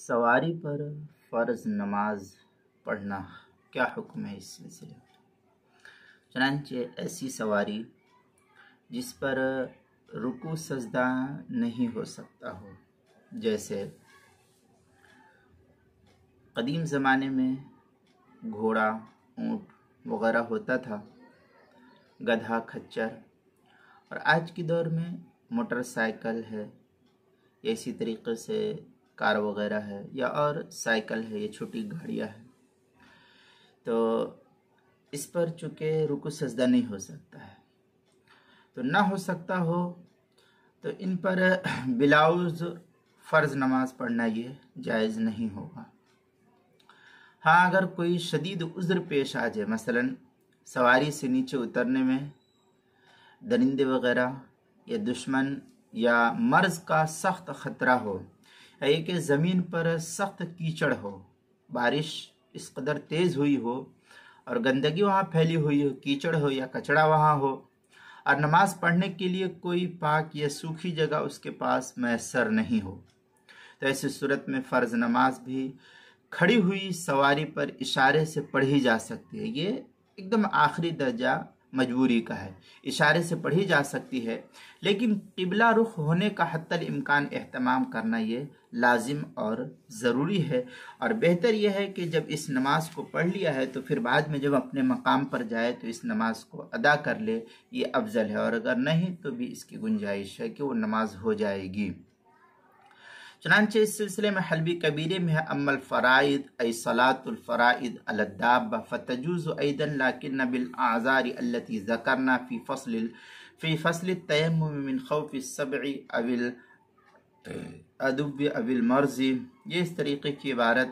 سواری پر فرض نماز پڑھنا کیا حکم ہے اس سلسلے میں؟ چنانچہ ایسی سواری جس پر رکوع سجدہ نہیں ہو سکتا ہو، جیسے قدیم زمانے میں گھوڑا، اونٹ وغیرہ ہوتا تھا، گدھا، کھچر، اور آج کے دور میں موٹر سائیکل ہے، یا اسی طریقے سے کار وغیرہ ہے، یا اور سائیکل ہے، یا چھوٹی گاڑیاں ہیں، تو اس پر چونکہ رکوع سجدہ نہیں ہو سکتا ہے، تو نہ ہو سکتا ہو تو ان پر بلاؤز فرض نماز پڑھنا یہ جائز نہیں ہوگا۔ ہاں، اگر کوئی شدید عذر پیش آ جائے، مثلا سواری سے نیچے اترنے میں درندے وغیرہ یا دشمن یا مرض کا سخت خطرہ ہو، یا یہ کہ زمین پر سخت کیچڑ ہو، بارش اس قدر تیز ہوئی ہو اور گندگی وہاں پھیلی ہوئی ہو، کیچڑ ہو یا کچڑا وہاں ہو، اور نماز پڑھنے کے لیے کوئی پاک یا سوکھی جگہ اس کے پاس میسر نہیں ہو، تو ایسی صورت میں فرض نماز بھی کھڑی ہوئی سواری پر اشارے سے پڑھی جا سکتی ہے۔ یہ ایک دم آخری درجہ مجبوری کا ہے، اشارے سے پڑھی جا سکتی ہے، لیکن قبلہ رخ ہونے کا حتی الامکان اہتمام کرنا یہ لازم اور ضروری ہے، اور بہتر یہ ہے کہ جب اس نماز کو پڑھ لیا ہے تو پھر بعد میں جب اپنے مقام پر جائے تو اس نماز کو ادا کر لے، یہ افضل ہے، اور اگر نہیں تو بھی اس کی گنجائش ہے کہ وہ نماز ہو جائے گی۔ چنانچہ اس سلسلے میں حلبی کبیرے میں ہے، اما الفرائض ای صلاة الفرائض علی الدابہ فتجوز ایضا لیکن بالاعذار التي ذکرنا فی فصل التیمم من خوف السبع او العدو او المرض۔ یہ اس طریقے کی عبارت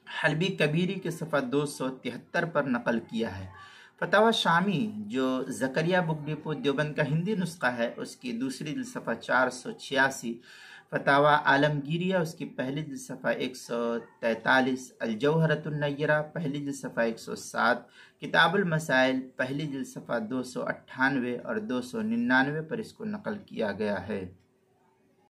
حلبی کبیری کے صفحہ 273 پر نقل کیا ہے۔ فتاوی شامی جو زکریا بک ڈپو دیوبند کا ہندی نسخہ ہے، اس کی دوسری جلد صفحہ 486، فتاوی عالمگیریہ اس کی پہلی جلد صفحہ 143، الجوہرۃ النیرہ پہلی جلد صفحہ 107، کتاب المسائل پہلی جلد صفحہ 298 اور 299 پر اس کو نقل کیا گیا ہے۔